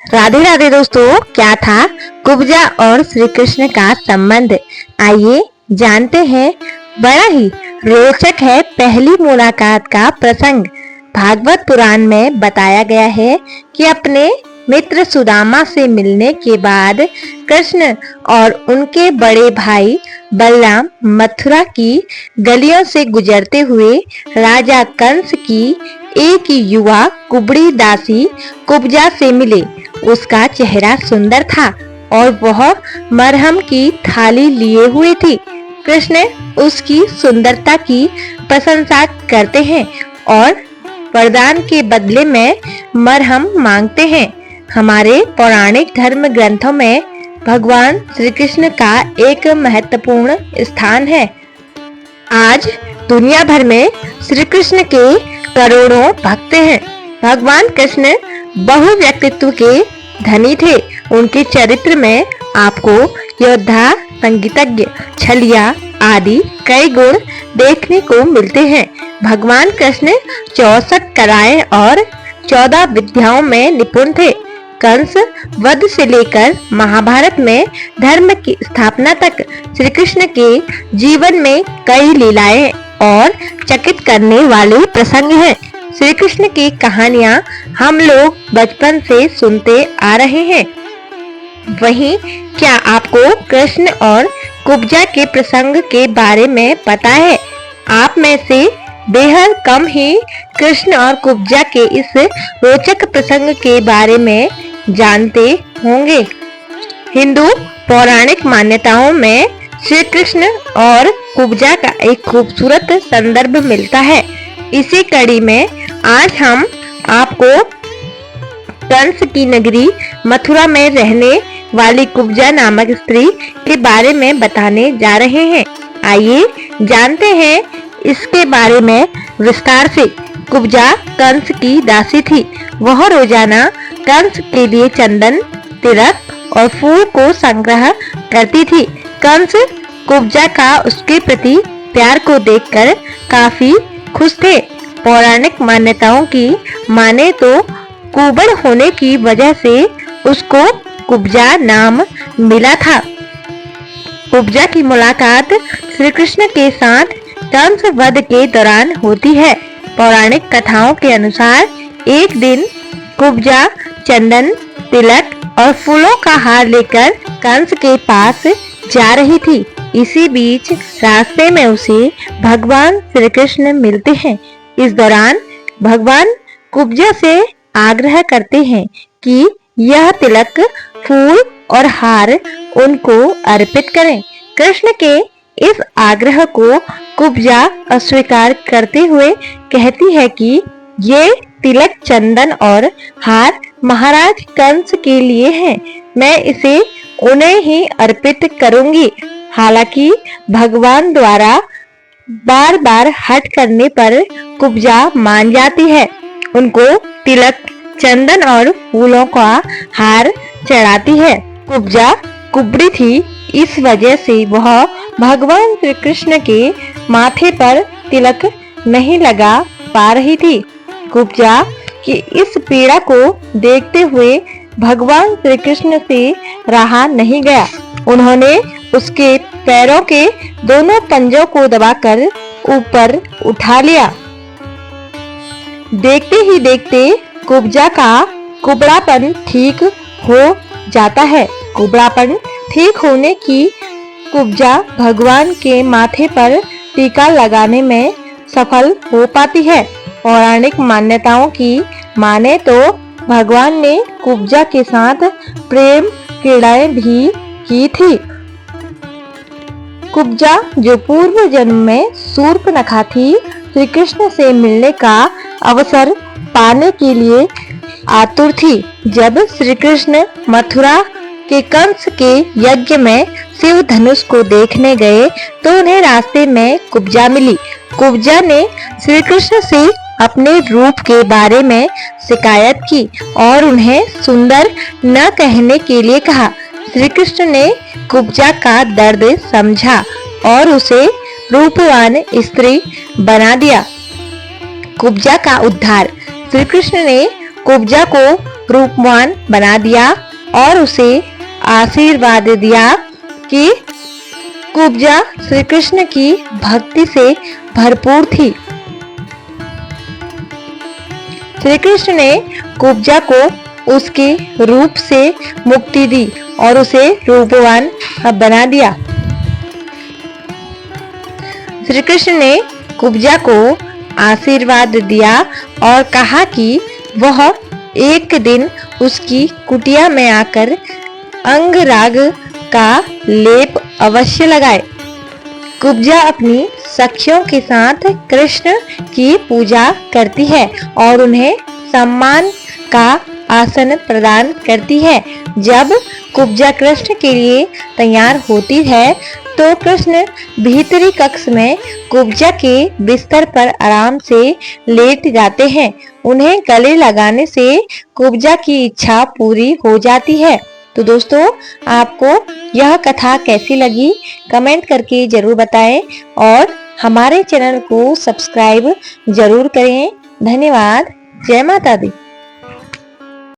राधे राधे दोस्तों, क्या था कुब्जा और श्री कृष्ण का संबंध? आइए जानते हैं। बड़ा ही रोचक है पहली मुलाकात का प्रसंग। भागवत पुराण में बताया गया है कि अपने मित्र सुदामा से मिलने के बाद कृष्ण और उनके बड़े भाई बलराम मथुरा की गलियों से गुजरते हुए राजा कंस की एक युवा कुबड़ी दासी कुब्जा से मिले। उसका चेहरा सुंदर था और वह मरहम की थाली लिए हुए थी। कृष्ण उसकी सुंदरता की प्रशंसा करते हैं और वरदान के बदले में मरहम मांगते हैं। हमारे पौराणिक धर्म ग्रंथों में भगवान श्री कृष्ण का एक महत्वपूर्ण स्थान है। आज दुनिया भर में श्री कृष्ण के करोड़ों भक्त हैं। भगवान कृष्ण बहुव्यक्तित्व के धनी थे। उनके चरित्र में आपको योद्धा, संगीतज्ञ, छलिया आदि कई गुण देखने को मिलते हैं। भगवान कृष्ण 64 कलाएं और 14 विद्याओं में निपुण थे। कंस वध से लेकर महाभारत में धर्म की स्थापना तक श्री कृष्ण के जीवन में कई लीलाएं और चकित करने वाले प्रसंग हैं। श्री कृष्ण की कहानियां हम लोग बचपन से सुनते आ रहे हैं। वहीं क्या आपको कृष्ण और कुब्जा के प्रसंग के बारे में पता है? आप में से बेहद कम ही कृष्ण और कुब्जा के इस रोचक प्रसंग के बारे में जानते होंगे। हिंदू पौराणिक मान्यताओं में श्री कृष्ण और कुब्जा का एक खूबसूरत संदर्भ मिलता है। इसी कड़ी में आज हम आपको कंस की नगरी मथुरा में रहने वाली कुब्जा नामक स्त्री के बारे में बताने जा रहे हैं। आइए जानते हैं इसके बारे में विस्तार से। कुब्जा कंस की दासी थी। वह रोजाना कंस के लिए चंदन, तिलक और फूल को संग्रह करती थी। कंस कुब्जा का उसके प्रति प्यार को देखकर काफी खुश थे। पौराणिक मान्यताओं की माने तो कुबड़ होने की वजह से उसको कुब्जा नाम मिला था। कुब्जा की मुलाकात श्री कृष्ण के साथ कंस वध के दौरान होती है। पौराणिक कथाओं के अनुसार एक दिन कुब्जा चंदन, तिलक और फूलों का हार लेकर कंस के पास जा रही थी। इसी बीच रास्ते में उसे भगवान श्री कृष्ण मिलते हैं। इस दौरान भगवान कुब्जा से आग्रह करते हैं कि यह तिलक, फूल और हार उनको अर्पित करें। कृष्ण के इस आग्रह को कुब्जा अस्वीकार करते हुए कहती है कि ये तिलक, चंदन और हार महाराज कंस के लिए हैं। मैं इसे उन्हें ही अर्पित करूंगी। हालांकि भगवान द्वारा बार बार हट करने पर कुब्जा मान जाती है। उनको तिलक, चंदन और फूलों का हार चढ़ाती है। कुब्जा कुबड़ी थी, इस वजह से वह भगवान श्री कृष्ण के माथे पर तिलक नहीं लगा पा रही थी। कुब्जा की इस पीड़ा को देखते हुए भगवान श्री कृष्ण से रहा नहीं गया। उन्होंने उसके पैरों के दोनों पंजों को दबाकर ऊपर उठा लिया। देखते ही देखते कुब्जा का कुबड़ापन ठीक हो जाता है। कुबड़ापन ठीक होने की कुब्जा भगवान के माथे पर टीका लगाने में सफल हो पाती है। पौराणिक मान्यताओं की माने तो भगवान ने कुब्जा के साथ प्रेम क्रीड़ाएं भी की थी। कुब्जा जो पूर्व जन्म में शूर्पणखा थी, श्री कृष्ण से मिलने का अवसर पाने के लिए आतुर थी। जब श्री कृष्ण मथुरा के कंस के यज्ञ में शिव धनुष को देखने गए तो उन्हें रास्ते में कुब्जा मिली। कुब्जा ने श्री कृष्ण से अपने रूप के बारे में शिकायत की और उन्हें सुंदर न कहने के लिए कहा। श्री कृष्ण ने कुब्जा का दर्द समझा और उसे रूपवान स्त्री बना दिया। कुब्जा का उद्धार। श्री कृष्ण ने कुब्जा को रूपवान बना दिया और उसे आशीर्वाद दिया कि कुब्जा श्री कृष्ण की भक्ति से भरपूर थी। श्री कृष्ण ने कुब्जा को उसके रूप से मुक्ति दी और उसे रूपवान बना दिया। श्री कृष्ण ने कुब्जा को आशीर्वाद दिया और कहा कि वह एक दिन उसकी कुटिया में आकर अंगराग का लेप अवश्य लगाए। कुब्जा अपनी सखियों के साथ कृष्ण की पूजा करती है और उन्हें सम्मान का आसन प्रदान करती है। जब कुब्जा कृष्ण के लिए तैयार होती है तो कृष्ण भीतरी कक्ष में कुब्जा के बिस्तर पर आराम से लेट जाते हैं। उन्हें गले लगाने से कुब्जा की इच्छा पूरी हो जाती है। तो दोस्तों, आपको यह कथा कैसी लगी कमेंट करके जरूर बताएं और हमारे चैनल को सब्सक्राइब जरूर करें। धन्यवाद। जय माता दी।